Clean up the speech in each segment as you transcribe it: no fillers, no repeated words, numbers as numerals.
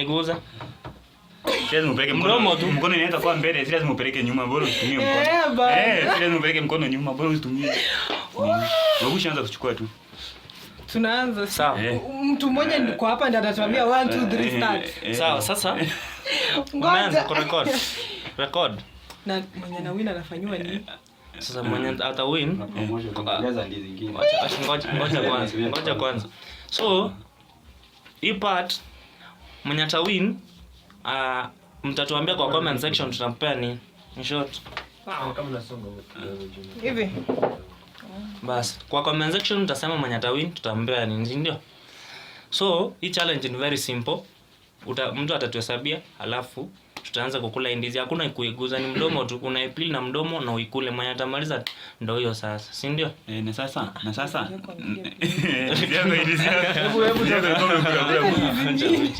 unaiguza. Lazima upeleke mkono tu. Mkono inaenda kwa mbele, si lazima upeleke nyuma, bora usitumie mkono. Si lazima upeleke mkono nyuma, bora usitumie. Wewe ushaanza kuchukua tu. Tunaanza sawa. Mtu mmoja niko hapa ndiye atatuambia 1 2 3 start. Sawa, sasa. Umeanza kurecord. Record. Na mwenye na win anafanywa nini? Sasa mwenye ata win kuongeza ndizi zingine. Ngoja kwanza. So, hii part mwenye ata win mtatuambia kwa comment section tutampea ni in short. Kama unasonga hivi. Bas, kwa comment section mtasema mwenye ata win tutampea nini, ndio? So, hii challenge ni very simple. Mtu atatuhesabia alafu tutaanza kukula ndizi. Hakuna kuiguza, ni mdomo tu. Unaipili na mdomo na uikule. Mwenye atamaliza ndio hiyo sasa. Si ndio? Na sasa.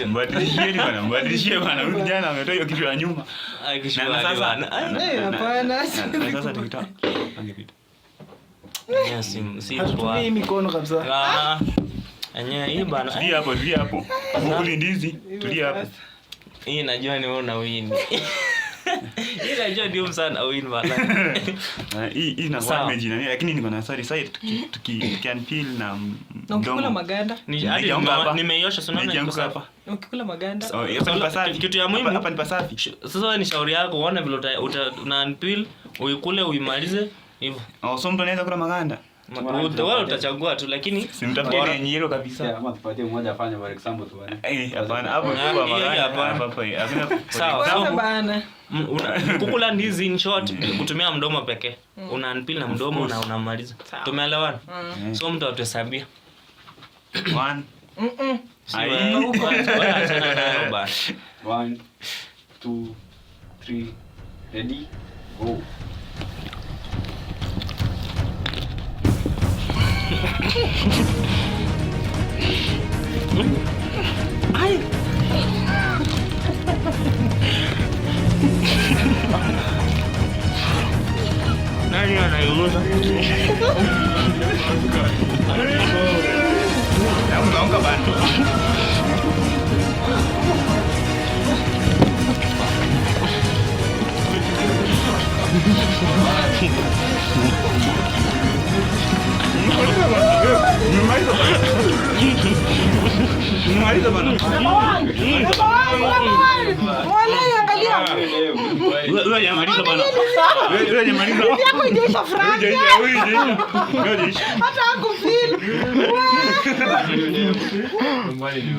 Mbadilishie bana. Huyu jana ametoa hiyo kitu ya nyuma. Na sasa. Hapana. Sasa tukitoa. Angepita. Yes, si kwa mikono kabisa. Enyewe hii bana. Tulia hapo. Ukuli ndizi. Tulia hapo. Hii najua ni wewe una win. Hii najua ndio sana win bana. Hii na damage na nini, lakini niko na side can peel na ukikula maganda. Nimeiosha sana niko hapa. Ukikula maganda. Kitu ya muhimu hapa ni pasafi. Sasa ni shauri yako uone vile una unpeel, uikule uimalize hivyo. So mtu anaweza kula maganda. Wewe utachagua tu, lakini simtafutie yenye hilo kabisa. Ama tupatie mmoja afanye for example tu bwana. Hapana, hapo kwa maganda hapa. Sawa bana. Kukula ndizi in short kutumia mdomo pekee. Una unpeel na mdomo na unamaliza. Tumeelewana? So mtu atuhesabia. 1 Wewe achana nayo bana. 1 2 3 ready go. Ai. Nani anayuza? Naomba bando.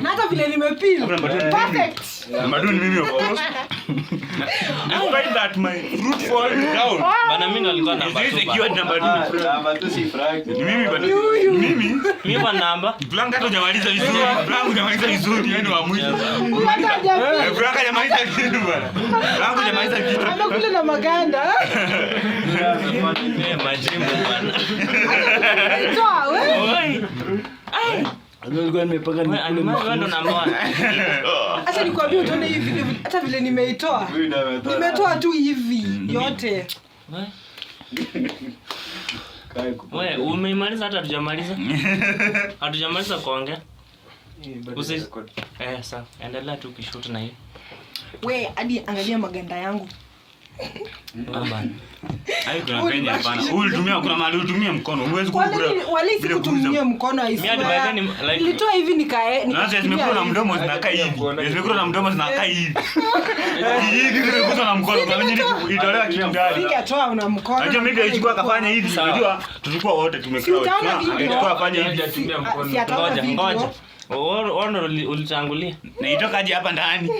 Hata vile nimepili. Perfect. Maduni mimi of course. Despite that my fruit fall down. Bana mimi ndo alikuwa namba 2. Ikiwa namba 2. Namba 2 si frank. Mimi bana. Mimi kwa namba. Blanca hata hujamaliza vizuri. Blanca hujamaliza vizuri, yani wa mwisho. Blanca hajamaliza kitu bana. Blanca hajamaliza kitu. Anakula na maganda. Majimbo bana. Toa wewe. Ai. Nilikuwa nimepaka ni kule ndo namba. Acha nikwambie utaona hii video hata vile nimeitoa. Nimetoa tu hivi yote. Wewe umeimaliza hata hatujamaliza? Hatujamaliza kuongea. Sawa. Endelea tu kishoot na hiyo. Wewe hadi angalia maganda yangu. Hayo tunapenya hapana. Kuna mahali ulitumia mkono. Huwezi kukula. Wale sikutumia mkono aiswa. Nilitoa hivi nikae. Sasa zimekula na mdomo zinakaa hivi. Zimekula na mdomo zinakaa hivi. Hivi zimekula na mkono. Kwa nini itolewa kitu ndani? Singetoa na mkono. Unajua mimi nilichukua kafanya hivi. Unajua tulikuwa wote tumekaa. Angechukua afanye hivi atumia mkono. Ngoja. Ono ulitangulia. Na itoka aje hapa ndani.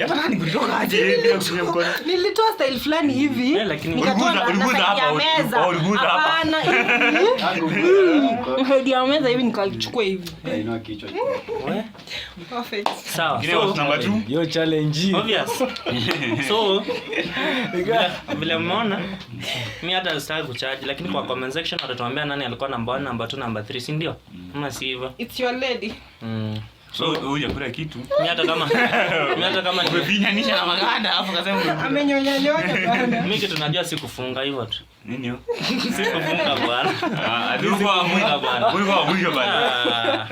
Hapa ndani kutoka aje bila kutumia mkono. Nilitoa style fulani hivi. Uliguza hapa. Uliguza hapa. Hapana. Hadi ya meza hivi nikachukua hivi. Ina kichwa. Perfect. Sawa. So number 2. Yo challenge. Obvious. So vile umeona mimi hata sitaki kucharge, lakini kwa comment section watatuambia nani alikuwa number 1, number 2, number 3, si ndio? Ama si hivyo? It's your lady. So huja kula kitu. Mimi hata kama Umevinyanisha na maganda alafu kasema Amenyonya bwana. mimi kitu najua si kufunga hivyo tu. nini hiyo? Si kufunga bwana. Alikuwa Kufunga bwana. Ulikuwa mwisho bwana.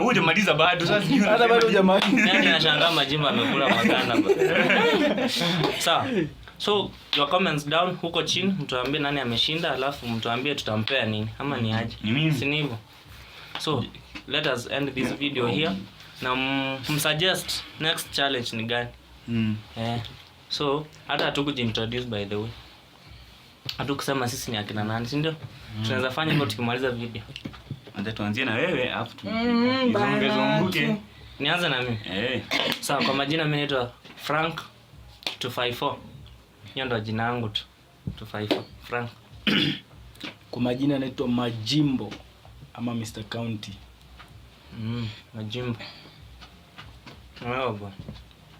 Uje maliza bado sasa sijui. Hata bado jamaa. Yaani nashangaa Majimba amekula maganda bwana. Sawa. So your comments down huko chini, mtuambie nani ameshinda, alafu mtuambie tutampea nini ama ni aje. Si ni hivyo. So let us end this video here. Na msuggest next challenge ni gani? So hata hatukujiintroduce by the way. Hatukusema sisi ni akina nani, si ndio? Tunaweza fanya hivyo tukimaliza video. Anza tuanzie na wewe afu tu. Bana. Nianze na mimi. Sawa, kwa majina mimi naitwa Frank 254. Hiyo ndo jina langu tu. 254 Frank. Kwa majina naitwa Majimbo ama Mr. County. Majimbo. Wewe bwana.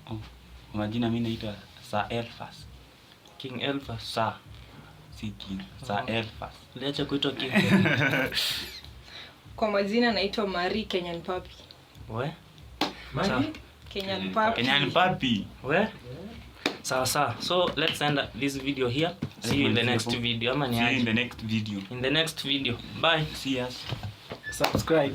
Kwa majina mimi naitwa Sir Elfas. King Elfas. Sir si King. Sir Elfas. Liacha kuitwa King. Kwa majina naitwa Marie Kenyan Papi. We? Kenyan Papi. Kenyan Papi. We? Sawa. So let's end this video here. See you in the next video. Ama ni See you aje? in the next video. In the next video. Bye. See us. Subscribe.